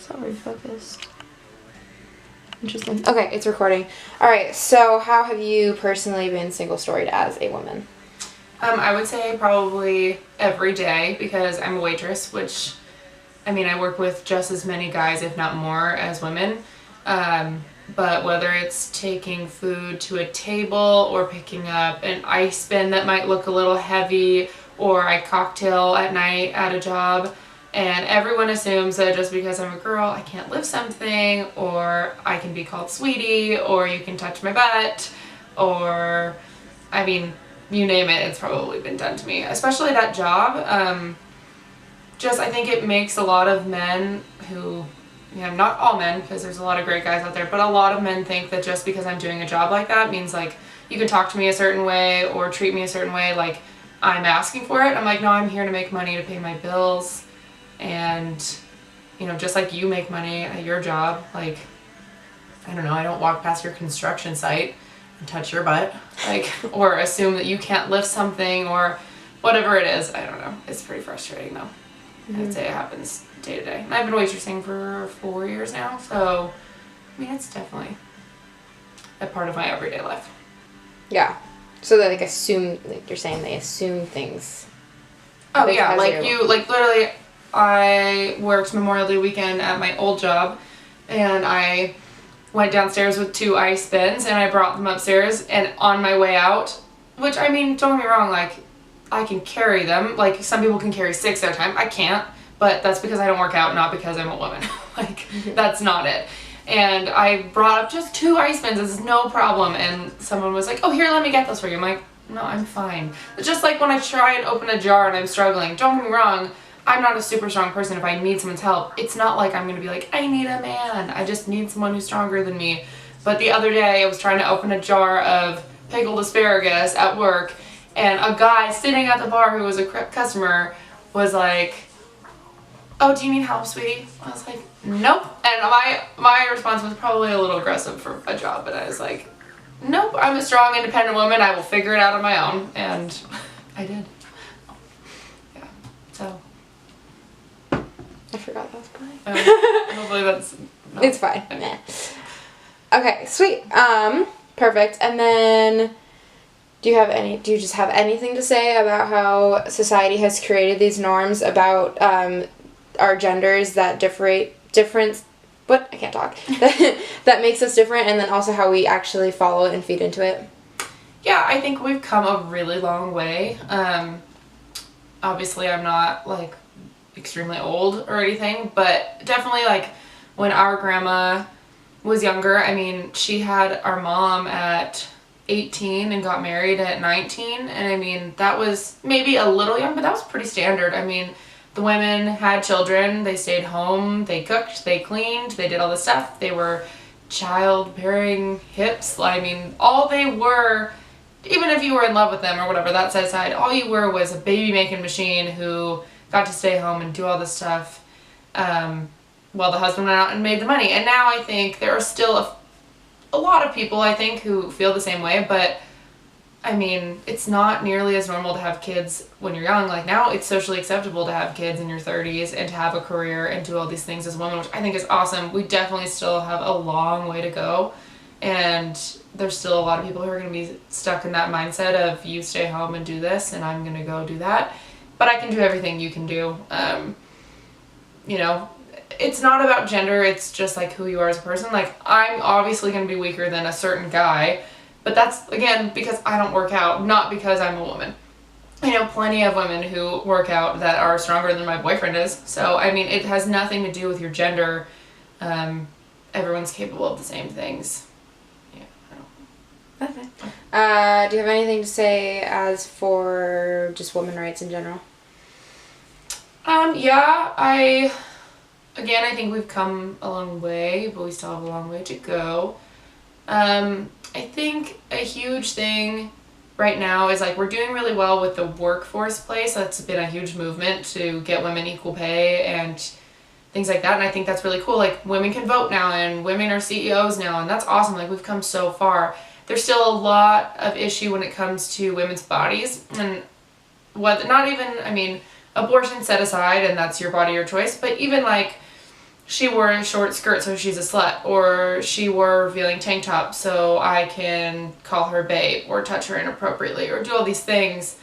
Sorry, focused. Interesting. Okay, it's recording. All right, so how have you personally been single-storied as a woman? I would say probably every day because I'm a waitress, which, I mean, I work with just as many guys, if not more, as women. But whether it's taking food to a table or picking up an ice bin that might look a little heavy, or I cocktail at night at a job, and everyone assumes that just because I'm a girl, I can't lift something, or I can be called sweetie, or you can touch my butt, or, I mean, you name it, it's probably been done to me. Especially that job. I think it makes a lot of men who, not all men, because there's a lot of great guys out there, but a lot of men think that just because I'm doing a job like that means, like, you can talk to me a certain way or treat me a certain way, like, I'm asking for it. I'm like, no, I'm here to make money to pay my bills, and, just like you make money at your job, like, I don't know, I don't walk past your construction site and touch your butt, like, or assume that you can't lift something or whatever it is. I don't know. It's pretty frustrating, though. Mm-hmm. I'd say it happens day to day. And I've been waitressing for 4 years now, so, I mean, it's definitely a part of my everyday life. Yeah. So they, like, assume, like you're saying, they assume things. Oh, yeah, literally, I worked Memorial Day weekend at my old job, and I went downstairs with 2 ice bins, and I brought them upstairs, and on my way out, which, I mean, don't get me wrong, like, I can carry them, like, some people can carry 6 at a time, I can't, but that's because I don't work out, not because I'm a woman, like, that's not it. And I brought up just 2 ice bins, this is no problem, and someone was like, oh, here, let me get those for you. I'm like, no, I'm fine. It's just like when I try and open a jar and I'm struggling, don't get me wrong, I'm not a super strong person. If I need someone's help, it's not like I'm going to be like, I need a man. I just need someone who's stronger than me. But the other day, I was trying to open a jar of pickled asparagus at work, and a guy sitting at the bar who was a customer was like, oh, do you need help, sweetie? I was like, nope. And my response was probably a little aggressive for a job, but I was like, nope, I'm a strong, independent woman. I will figure it out on my own. And I did. Yeah, so... I forgot that was funny. Hopefully that's... No. It's fine. Nah. Okay, sweet. Perfect. And then, do you just have anything to say about how society has created these norms about our genders that that makes us different, and then also how we actually follow it and feed into it? Yeah, I think we've come a really long way. Obviously, I'm not, like, extremely old or anything, but definitely, like, when our grandma was younger, I mean, she had our mom at 18 and got married at 19, and I mean, that was maybe a little young, but that was pretty standard. I mean, the women had children, they stayed home, they cooked, they cleaned, they did all this stuff, they were childbearing hips. I mean, all they were, even if you were in love with them or whatever, that set aside, all you were was a baby making machine who got to stay home and do all this stuff while the husband went out and made the money. And now I think there are still a lot of people, I think, who feel the same way, but I mean, it's not nearly as normal to have kids when you're young. Like, now it's socially acceptable to have kids in your 30s and to have a career and do all these things as a woman, which I think is awesome. We definitely still have a long way to go, and there's still a lot of people who are going to be stuck in that mindset of you stay home and do this and I'm going to go do that. But I can do everything you can do. It's not about gender, it's just like who you are as a person. Like, I'm obviously going to be weaker than a certain guy, but that's, again, because I don't work out, not because I'm a woman. I know plenty of women who work out that are stronger than my boyfriend is. So, I mean, it has nothing to do with your gender. Everyone's capable of the same things. Yeah, I don't know. Okay. Do you have anything to say as for just women's rights in general? I think we've come a long way, but we still have a long way to go. I think a huge thing right now is, like, we're doing really well with the workforce place. That's been a huge movement to get women equal pay and things like that, and I think that's really cool. Like, women can vote now, and women are CEOs now, and that's awesome. Like, we've come so far. There's still a lot of issue when it comes to women's bodies, and abortion set aside, and that's your body, your choice, but even, like, she wore a short skirt so she's a slut, or she wore a revealing tank top so I can call her babe or touch her inappropriately or do all these things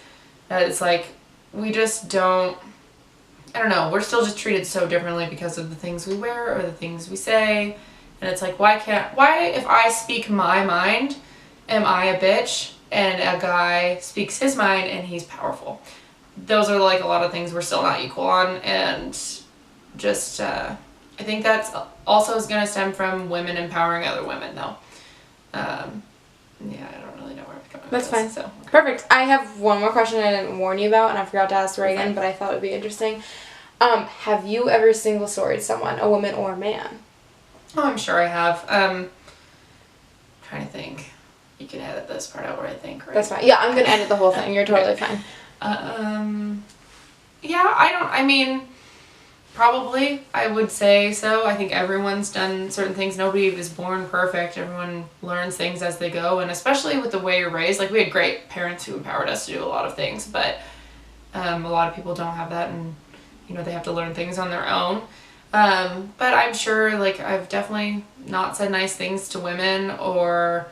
that it's like we just don't, I don't know, we're still just treated so differently because of the things we wear or the things we say. And it's like, why if I speak my mind, am I a bitch and a guy speaks his mind and he's powerful? Those are like a lot of things we're still not equal on, and just I think that's also is going to stem from women empowering other women, though. Yeah, I don't really know where I'm coming. That's fine. So Perfect. I have one more question I didn't warn you about, and I forgot to ask Reagan, Okay. but I thought it would be interesting. Have you ever single storied someone, a woman or a man? Oh, I'm sure I have. Trying to think. You can edit this part out where I think, right? That's fine. Yeah, I'm gonna edit the whole thing. You're totally fine. Yeah, I mean, probably, I would say so. I think everyone's done certain things. Nobody is born perfect. Everyone learns things as they go, and especially with the way you're raised. Like, we had great parents who empowered us to do a lot of things, but a lot of people don't have that, and, you know, they have to learn things on their own. But I'm sure, like, I've definitely not said nice things to women, or,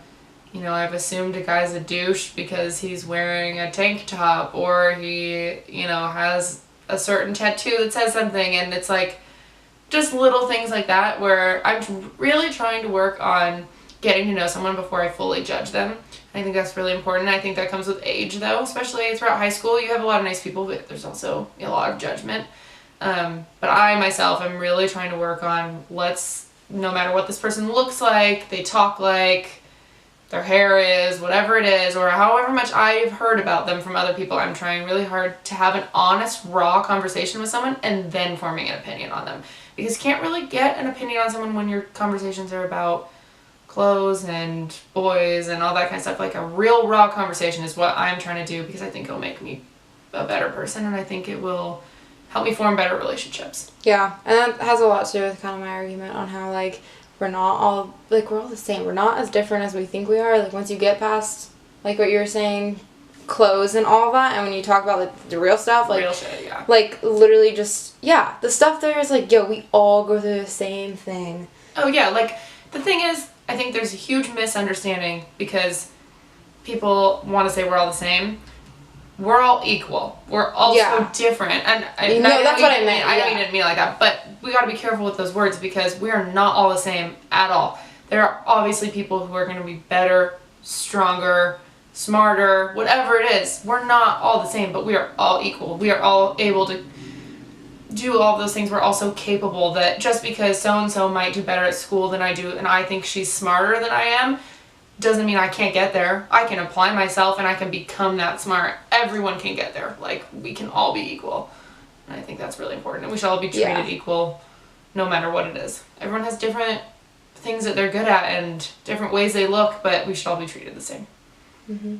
you know, I've assumed a guy's a douche because he's wearing a tank top, or he, you know, has a certain tattoo that says something, and it's like just little things like that where I'm really trying to work on getting to know someone before I fully judge them. I think that's really important. I think that comes with age, though, especially throughout high school. You have a lot of nice people, but there's also a lot of judgment. But I myself am really trying to work on, no matter what this person looks like, they talk like, their hair is, whatever it is, or however much I've heard about them from other people, I'm trying really hard to have an honest, raw conversation with someone and then forming an opinion on them. Because you can't really get an opinion on someone when your conversations are about clothes and boys and all that kind of stuff. Like, a real raw conversation is what I'm trying to do, because I think it'll make me a better person, and I think it will help me form better relationships. Yeah, and that has a lot to do with kind of my argument on how, like, we're all the same. We're not as different as we think we are. Like, once you get past, like what you were saying, clothes and all that, and when you talk about, like, the real stuff, like, real shit, yeah. Like, literally just, yeah, the stuff there is like, yo, we all go through the same thing. Oh, yeah, like, the thing is, I think there's a huge misunderstanding because people want to say we're all the same. We're all equal. We're also different. And that's what I meant. I know you didn't mean it like that, but we got to be careful with those words because we are not all the same at all. There are obviously people who are going to be better, stronger, smarter, whatever it is. We're not all the same, but we are all equal. We are all able to do all those things. We're also capable that just because so-and-so might do better at school than I do and I think she's smarter than I am, doesn't mean I can't get there. I can apply myself and I can become that smart. Everyone can get there. Like, we can all be equal. And I think that's really important. And we should all be treated equal no matter what it is. Everyone has different things that they're good at and different ways they look, but we should all be treated the same. Mm-hmm.